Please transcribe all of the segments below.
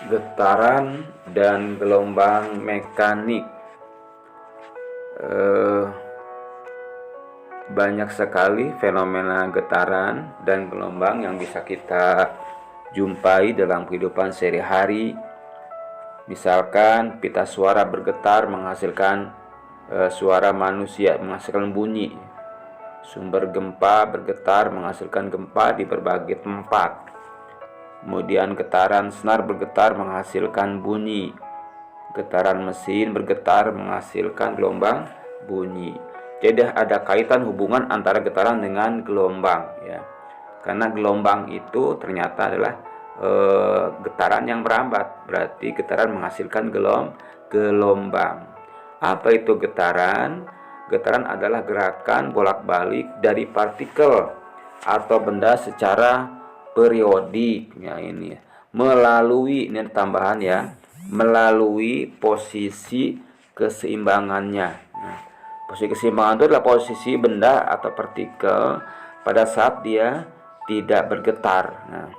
Getaran dan gelombang mekanik. Banyak sekali fenomena getaran dan gelombang yang bisa kita jumpai dalam kehidupan sehari-hari. Misalkan pita suara bergetar menghasilkan suara manusia, menghasilkan bunyi. Sumber gempa bergetar menghasilkan gempa di berbagai tempat. Kemudian getaran senar bergetar menghasilkan bunyi. Getaran mesin bergetar menghasilkan gelombang bunyi. Jadi ada kaitan hubungan antara getaran dengan gelombang, ya. Karena gelombang itu ternyata adalah getaran yang merambat, berarti getaran menghasilkan gelombang. Apa itu getaran? Getaran adalah gerakan bolak-balik dari partikel atau benda secara periodik, ya ini, melalui, ini tambahan ya, melalui posisi keseimbangannya. Nah, posisi keseimbangan itu adalah posisi benda atau partikel pada saat dia tidak bergetar. Nah,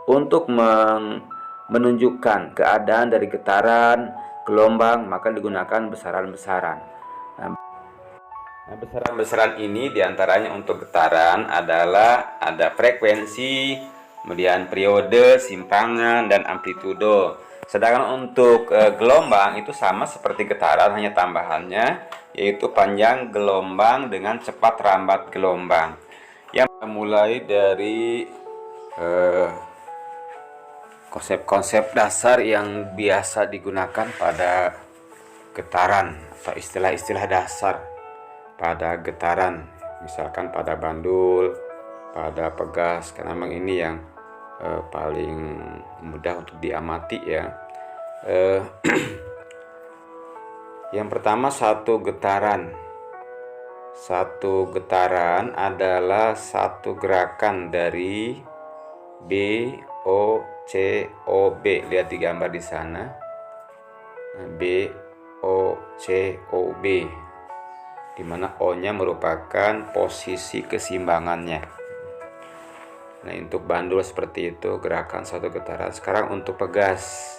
untuk menunjukkan keadaan dari getaran, gelombang, maka digunakan besaran-besaran. Nah, besaran-besaran ini diantaranya untuk getaran adalah ada frekuensi, kemudian periode, simpangan, dan amplitudo. Sedangkan untuk gelombang itu sama seperti getaran, hanya tambahannya yaitu panjang gelombang dengan cepat rambat gelombang. Yang mulai dari konsep-konsep dasar yang biasa digunakan pada getaran atau istilah-istilah dasar pada getaran, misalkan pada bandul, pada pegas, karena memang ini yang paling mudah untuk diamati ya. Yang pertama, satu getaran adalah satu gerakan dari B, O, C, O, B. Lihat di gambar di sana, B, O, C, O, B, di mana O-nya merupakan posisi keseimbangannya. Nah, untuk bandul seperti itu gerakan satu getaran. Sekarang untuk pegas.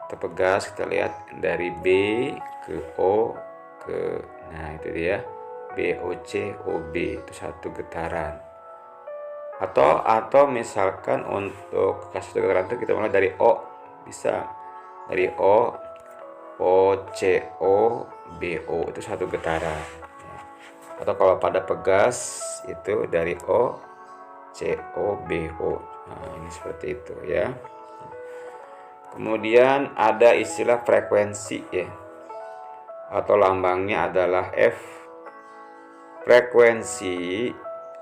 Untuk pegas kita lihat dari B ke O ke, nah itu dia, B, O, C, O, B, itu satu getaran. Atau misalkan untuk satu getaran itu kita mulai dari O, bisa dari O, C, O, B, O, itu satu getaran. Atau kalau pada pegas itu dari O, C, O, B, O. Nah, ini seperti itu ya. Kemudian ada istilah frekuensi ya, atau lambangnya adalah F. Frekuensi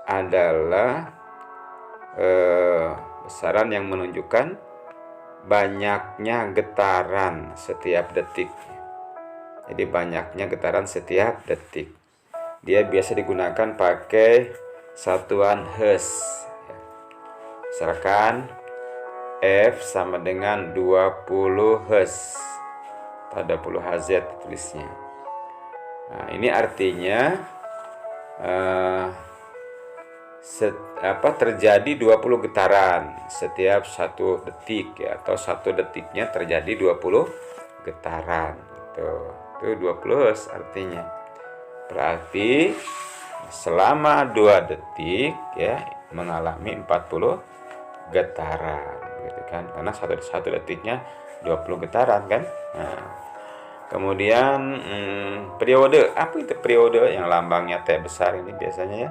adalah besaran yang menunjukkan banyaknya getaran setiap detik. Jadi banyaknya getaran setiap detik. Dia biasa digunakan pakai satuan Hertz. Misalkan F sama dengan 20 Hz atau 20 Hz tulisnya. Nah, ini artinya terjadi 20 getaran setiap 1 detik ya, atau 1 detiknya terjadi 20 getaran. Itu 20 Hz artinya. Berarti selama 2 detik ya mengalami 40 getaran gitu kan, karena satu detiknya 20 getaran kan. Nah, kemudian periode, apa itu periode? Yang lambangnya T besar ini biasanya ya,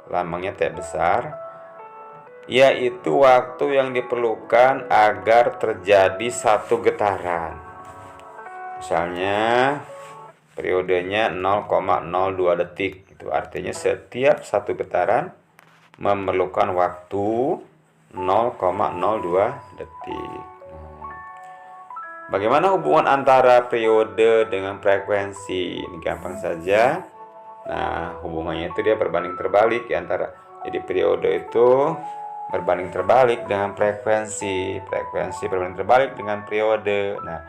lambangnya T besar, yaitu waktu yang diperlukan agar terjadi satu getaran. Misalnya periodenya 0,02 detik, itu artinya setiap satu getaran memerlukan waktu 0,02 detik. Bagaimana hubungan antara periode dengan frekuensi? Ini gampang saja. Nah, hubungannya itu dia berbanding terbalik ya, antara, jadi periode itu berbanding terbalik dengan frekuensi, frekuensi berbanding terbalik dengan periode. Nah,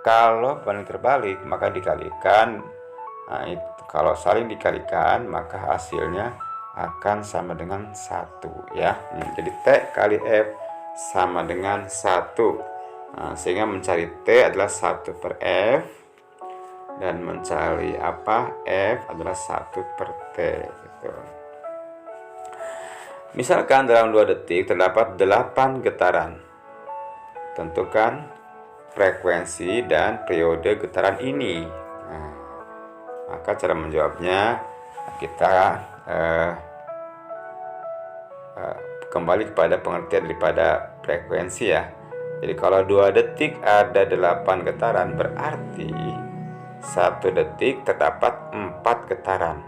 kalau berbanding terbalik maka dikalikan. Nah, itu kalau saling dikalikan maka hasilnya akan sama dengan 1 ya. Jadi T kali F sama dengan 1. Nah, sehingga mencari T adalah 1 per F, dan mencari F adalah 1 per T gitu. Misalkan dalam 2 detik terdapat 8 getaran. Tentukan frekuensi dan periode getaran ini. Nah, maka cara menjawabnya kita kembali kepada pengertian daripada frekuensi ya. Jadi kalau 2 detik ada 8 getaran, berarti 1 detik terdapat 4 getaran.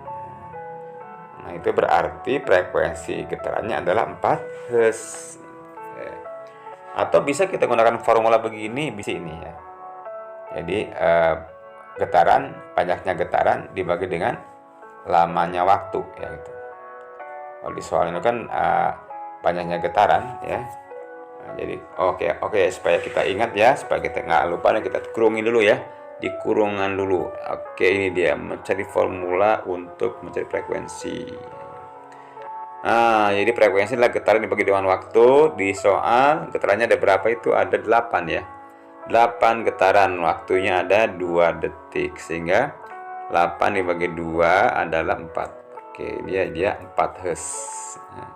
Nah, itu berarti frekuensi getarannya adalah 4 Hz. Atau bisa kita gunakan formula begini, bisa ini ya. Jadi banyaknya getaran dibagi dengan lamanya waktu ya gitu. Kalau di soal ini kan banyaknya getaran ya. Nah, jadi oke supaya kita ingat ya, supaya kita nggak lupa, dan kita kurungin dulu ya, di kurungan dulu. Oke, ini dia mencari formula untuk mencari frekuensi. Nah, jadi frekuensi adalah getaran dibagi dengan waktu. Di soal getarannya ada berapa? Itu ada 8 ya. 8 getaran, waktunya ada 2 detik, sehingga 8 dibagi 2 adalah 4. Oke, dia 4 Hz. Nah,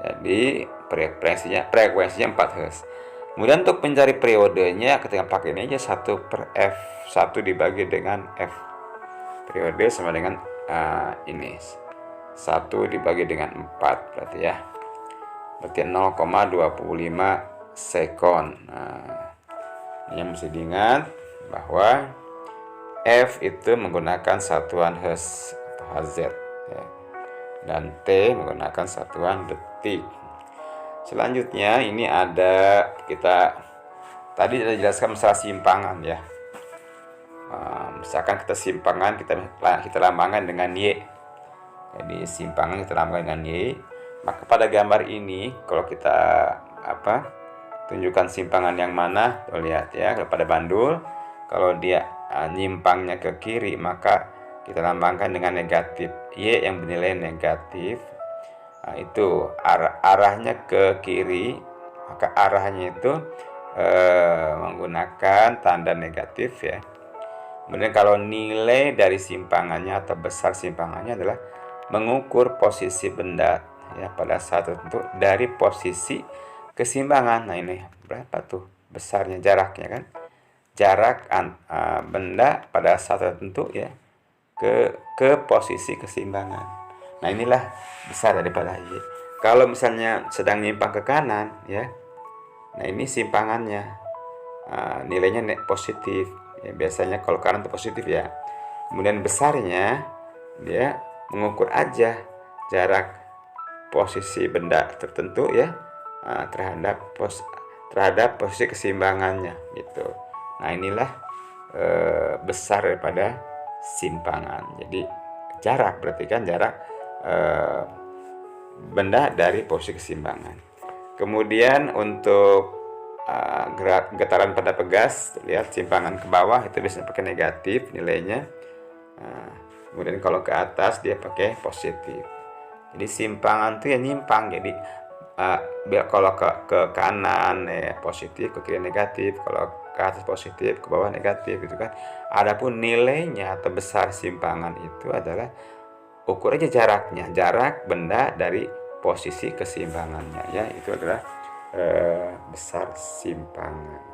jadi frekuensinya 4 Hz. Kemudian untuk mencari periodenya, ketika pakai ini aja 1 per F. 1 dibagi dengan F. Periode sama dengan ini. 1 dibagi dengan 4 berarti ya. Berarti 0,25 sekon. Nah, ini mesti diingat bahwa F itu menggunakan satuan Hz atau Hz ya. Dan T menggunakan satuan detik. Selanjutnya ini ada, kita tadi sudah jelaskan masalah simpangan ya. Misalkan kita simpangan, kita lambangkan dengan Y. Jadi simpangan kita lambangkan dengan Y. Maka pada gambar ini kalau kita tunjukkan simpangan yang mana, tuh lihat ya, pada bandul, kalau dia nyimpangnya ke kiri, maka kita lambangkan dengan negatif. Y yang bernilai negatif, nah, itu arahnya ke kiri, maka arahnya itu menggunakan tanda negatif ya. Kemudian kalau nilai dari simpangannya atau besar simpangannya adalah mengukur posisi benda ya pada saat tertentu dari posisi keseimbangan. Nah, ini berapa tuh besarnya, jaraknya kan, jarak benda pada saat tertentu ya ke posisi keseimbangan. Nah, inilah besar daripada Y. Kalau misalnya sedang nyimpang ke kanan ya, nah ini simpangannya, nilainya positif ya, biasanya kalau kanan itu positif ya. Kemudian besarnya dia mengukur aja jarak posisi benda tertentu ya terhadap posisi keseimbangannya gitu. Nah, inilah besar daripada simpangan. Jadi jarak berarti kan jarak benda dari posisi keseimbangan. Kemudian untuk getaran pada pegas, lihat simpangan ke bawah itu biasanya pakai negatif nilainya. Kemudian kalau ke atas dia pakai positif. Jadi simpangan tuh ya nyimpang. Jadi kalau ke kanan ya positif, ke kiri negatif, kalau ke atas positif, ke bawah negatif gitu kan. Adapun nilainya atau besar simpangan itu adalah ukur aja jaraknya, jarak benda dari posisi keseimbangannya ya, itu adalah besar simpangan.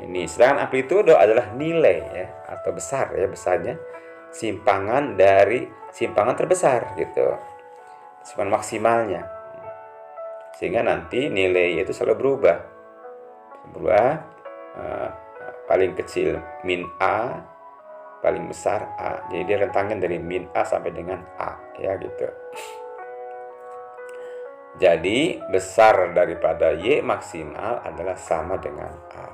Ini sedangkan amplitudo adalah nilai ya atau besar ya, besarnya simpangan dari simpangan terbesar gitu, simpangan maksimalnya, sehingga nanti nilai itu selalu berubah paling kecil min A, paling besar A. Jadi dia rentangnya dari min A sampai dengan A ya gitu. Jadi besar daripada Y maksimal adalah sama dengan A.